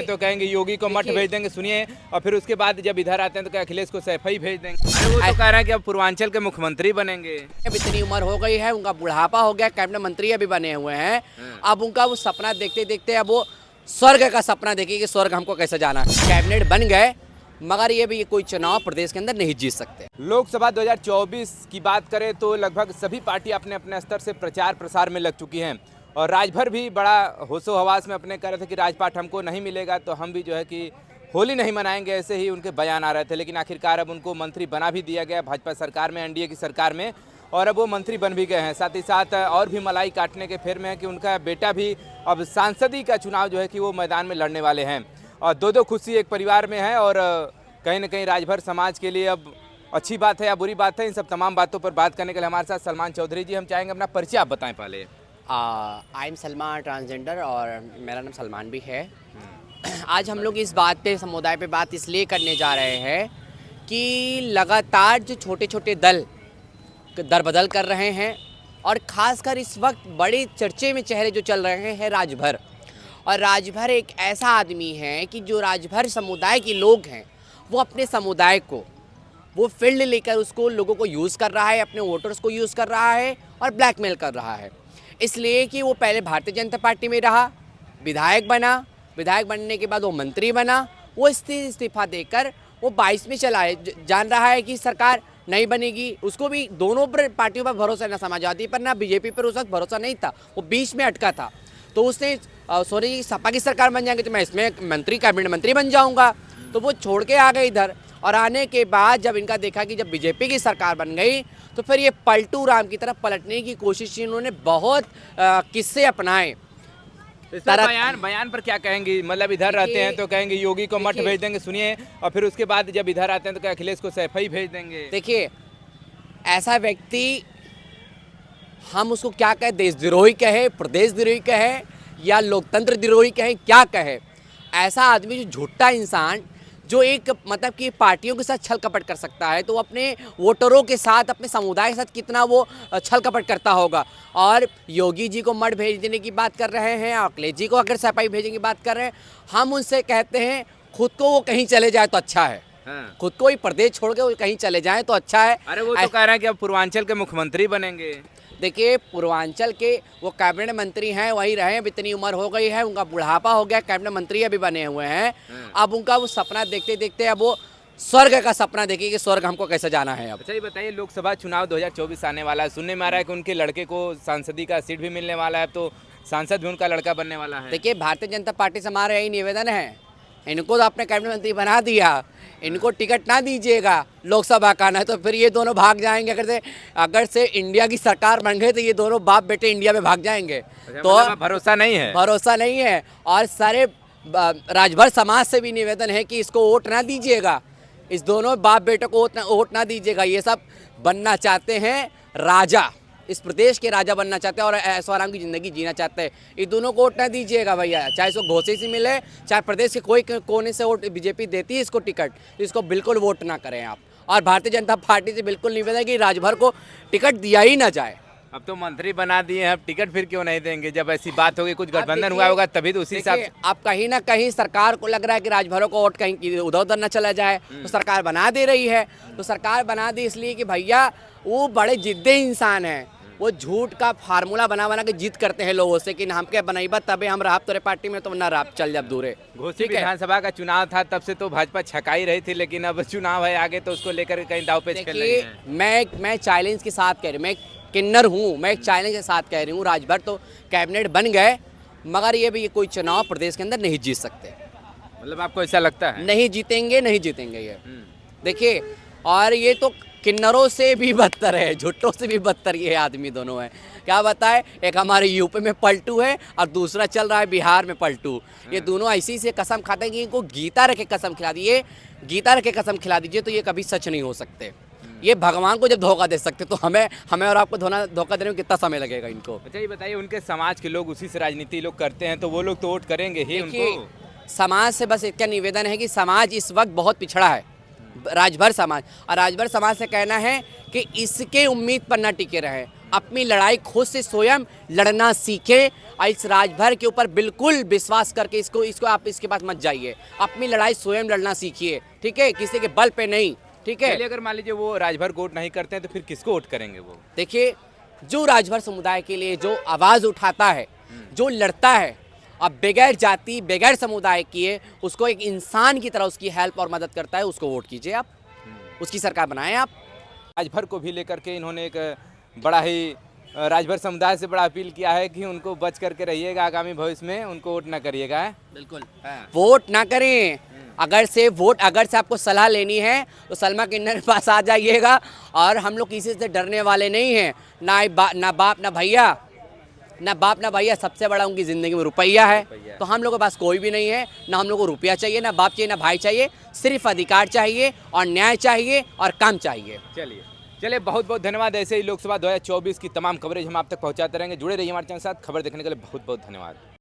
तो कहेंगे योगी को मठ भेज देंगे, सुनिए। और फिर उसके बाद जब इधर आते हैं तो क्या अखिलेश को सैफई भेज देंगे। अरे वो तो कह रहे हैं कि अब पूर्वांचल के मुख्यमंत्री बनेंगे। अब इतनी उम्र हो गई है, उनका बुढ़ापा हो गया, कैबिनेट मंत्री अभी बने हुए हैं। अब उनका वो सपना देखते देखते अब वो स्वर्ग का सपना देखे कि स्वर्ग हमको कैसे जाना है। कैबिनेट बन गए मगर ये भी कोई चुनाव प्रदेश के अंदर नहीं जीत सकते। लोकसभा 2024 की बात करें तो लगभग सभी पार्टी अपने अपने स्तर से प्रचार प्रसार में लग चुकी हैं और राजभर भी बड़ा होशो हवास में अपने कह रहे थे कि राजपाट हमको नहीं मिलेगा तो हम भी जो है कि होली नहीं मनाएंगे, ऐसे ही उनके बयान आ रहे थे। लेकिन आखिरकार अब उनको मंत्री बना भी दिया गया भाजपा सरकार में, एनडीए की सरकार में, और अब वो मंत्री बन भी गए हैं। साथ ही साथ और भी मलाई काटने के फेर में है कि उनका बेटा भी अब सांसदी का चुनाव जो है कि वो मैदान में लड़ने वाले हैं। और दो खुशी एक परिवार में है और कहीं ना कहीं राजभर समाज के लिए अब अच्छी बात है या बुरी बात है, इन सब तमाम बातों पर बात करने के लिए हमारे साथ सलमान चौधरी जी। हम चाहेंगे अपना परिचय आप बताएं पहले। आई एम सलमान, ट्रांसजेंडर, और मेरा नाम सलमान भी है। आज हम लोग इस बात पे, समुदाय पे बात इसलिए करने जा रहे हैं कि लगातार जो छोटे छोटे दल दर बदल कर रहे हैं और ख़ासकर इस वक्त बड़े चर्चे में चेहरे जो चल रहे हैं राजभर। और राजभर एक ऐसा आदमी है कि जो राजभर समुदाय के लोग हैं वो अपने समुदाय को वो फील्ड लेकर उसको लोगों को यूज़ कर रहा है, अपने वोटर्स को यूज़ कर रहा है और ब्लैकमेल कर रहा है। इसलिए कि वो पहले भारतीय जनता पार्टी में रहा, विधायक बना, विधायक बनने के बाद वो मंत्री बना, वो इस्तीफा देकर वो 22 में चला है। जान रहा है कि सरकार नहीं बनेगी, उसको भी दोनों पार्टियों पर भरोसा, ना समाजवादी पर ना बीजेपी पर उस वक्त भरोसा नहीं था, वो बीच में अटका था। तो उसने सॉरी सपा की सरकार बन जाएंगे तो मैं इसमें मंत्री, कैबिनेट मंत्री बन जाऊँगा, तो वो छोड़ के आ गए इधर। और आने के बाद जब इनका देखा कि जब बीजेपी की सरकार बन गई तो फिर ये पलटू राम की तरफ पलटने की कोशिश की। इन्होंने बहुत किस्से अपनाए। बयान पर क्या कहेंगे? मतलब इधर रहते हैं तो कहेंगे योगी को मठ भेज देंगे, सुनिए। और फिर उसके बाद जब इधर आते हैं तो क्या अखिलेश को सैफई भेज देंगे। देखिए, ऐसा व्यक्ति हम उसको क्या कहें, देशद्रोही कहे, प्रदेश द्रोही कहे या लोकतंत्र द्रोही कहे, क्या कहे? ऐसा आदमी जो झूठा इंसान जो एक मतलब कि पार्टियों के साथ छल कपट कर सकता है तो वो अपने वोटरों के साथ, अपने समुदाय के साथ कितना वो छल कपट करता होगा। और योगी जी को मठ भेज देने की बात कर रहे हैं, अखिलेश जी को अगर सफाई भेजने की बात कर रहे हैं, हम उनसे कहते हैं खुद को वो कहीं चले जाए तो अच्छा है। हाँ। खुद को ही प्रदेश छोड़ के वो कहीं चले जाएं तो अच्छा है। अरे वो तो कह रहे हैं कि अब पूर्वांचल के मुख्यमंत्री बनेंगे। देखिए, पूर्वांचल के वो कैबिनेट मंत्री हैं, वही रहे। अब इतनी उम्र हो गई है, उनका बुढ़ापा हो गया, कैबिनेट मंत्री अभी बने हुए हैं। अब उनका वो सपना देखते देखते अब वो स्वर्ग का सपना देखे कि स्वर्ग हमको कैसे जाना है। अब अच्छा ये बताइए, लोकसभा चुनाव 2024 आने वाला है, सुनने में आ रहा है कि उनके लड़के को सांसदी का सीट भी मिलने वाला है, तो सांसद भी उनका लड़का बनने वाला है। देखिए, भारतीय जनता पार्टी से हमारा यही निवेदन है, इनको तो आपने कैबिनेट मंत्री बना दिया, इनको टिकट ना दीजिएगा लोकसभा का, ना तो फिर ये दोनों भाग जाएंगे। अगर से इंडिया की सरकार बन गई तो ये दोनों बाप बेटे इंडिया में भाग जाएंगे। तो मतलब भरोसा नहीं है, भरोसा नहीं है। और सारे राजभर समाज से भी निवेदन है कि इसको वोट ना दीजिएगा, इस दोनों बाप बेटे को वोट ना दीजिएगा। ये सब बनना चाहते हैं राजा, इस प्रदेश के राजा बनना चाहते हैं और ऐशो आराम की ज़िंदगी जीना चाहते हैं। ये दोनों को वोट ना दीजिएगा भैया, चाहे इसको घोषे से मिले, चाहे प्रदेश के कोई कोने से वोट बीजेपी देती है इसको टिकट, तो इसको बिल्कुल वोट ना करें आप। और भारतीय जनता पार्टी से बिल्कुल निवेदन है कि राजभर को टिकट दिया ही ना जाए। अब तो मंत्री बना दिए हैं, अब टिकट फिर क्यों नहीं देंगे? जब ऐसी बात होगी, कुछ गठबंधन हुआ होगा तभी तो उसी हिसाब से। अब कहीं ना कहीं सरकार को लग रहा है कि राजभरों को वोट कहीं उधर उधर ना चला जाए, तो सरकार बना दे रही है। तो सरकार बना दी इसलिए कि भैया वो बड़े जिद्दी इंसान हैं, वो झूठ का फार्मूला बना बना के जीत करते हैं लोगों से कि हम क्या बनाइबा तबे हम रहा तोरे पार्टी में, तो ना रहा चल जब दूरे। घोसी विधानसभा का चुनाव था तब से तो भाजपा छकाई रही थी, लेकिन अब चुनाव है आगे तो उसको लेकर कहीं दाव पेच खेल रही है। मैं चैलेंज के साथ कह रही हूँ, मैं किन्नर हूँ, मैं एक चैलेंज के साथ कह रही हूँ, राजभर तो कैबिनेट बन गए मगर ये भी कोई चुनाव प्रदेश के अंदर नहीं जीत सकते। मतलब आपको ऐसा लगता है? नहीं जीतेंगे, नहीं जीतेंगे ये। देखिए, और ये तो किन्नरों से भी बदतर है, झुट्टों से भी बदतर ये आदमी दोनों हैं। क्या बताए, एक हमारे यूपी में पलटू है और दूसरा चल रहा है बिहार में पलटू। ये दोनों ऐसी से कसम खाते हैं कि इनको गीता रखे कसम खिला दीजिए, गीता रखे कसम खिला दीजिए तो ये कभी सच नहीं हो सकते। ये भगवान को जब धोखा दे सकते तो हमें और आपको धोखा देने में कितना समय लगेगा इनको? अच्छा ये बताइए, उनके समाज के लोग उसी से राजनीति लोग करते हैं तो वो लोग तो वोट करेंगे ही उनको। समाज से बस इतना निवेदन है कि समाज इस वक्त बहुत पिछड़ा है, राजभर समाज। और राजभर समाज से कहना है कि इसके उम्मीद पर ना टिके रहे, अपनी लड़ाई खुद से स्वयं लड़ना सीखे और इस राजभर के ऊपर बिल्कुल विश्वास करके इसको आप इसके पास मत जाइए। अपनी लड़ाई स्वयं लड़ना सीखिए, ठीक है, किसी के बल पे नहीं, ठीक है। चलिए अगर मान लीजिए वो राजभर को वोट नहीं करते हैं तो फिर किसको वोट करेंगे वो? देखिए, जो राजभर समुदाय के लिए जो आवाज़ उठाता है, जो लड़ता है, अब बगैर जाति बगैर समुदाय किए उसको एक इंसान की तरह उसकी हेल्प और मदद करता है, उसको वोट कीजिए आप, उसकी सरकार बनाएं आप। राजभर को भी लेकर के इन्होंने एक बड़ा ही राजभर समुदाय से बड़ा अपील किया है कि उनको बच करके रहिएगा, आगामी भविष्य में उनको वोट ना करिएगा। बिल्कुल, हाँ। वोट ना करें। अगर से आपको सलाह लेनी है तो सलमा किन्नर के पास आ जाइएगा। और हम लोग किसी से डरने वाले नहीं हैं, ना बाप ना भैया। सबसे बड़ा उनकी ज़िंदगी में रुपया है, तो हम लोगों के पास कोई भी नहीं है। ना हम लोग को रुपया चाहिए, ना बाप चाहिए, ना भाई चाहिए, सिर्फ अधिकार चाहिए और न्याय चाहिए और काम चाहिए। चलिए बहुत बहुत धन्यवाद। ऐसे ही लोकसभा 2024 की तमाम कवरेज हम आप तक पहुंचाते रहेंगे। जुड़े रहिए हमारे चैनल के साथ। खबर देखने के लिए बहुत बहुत धन्यवाद।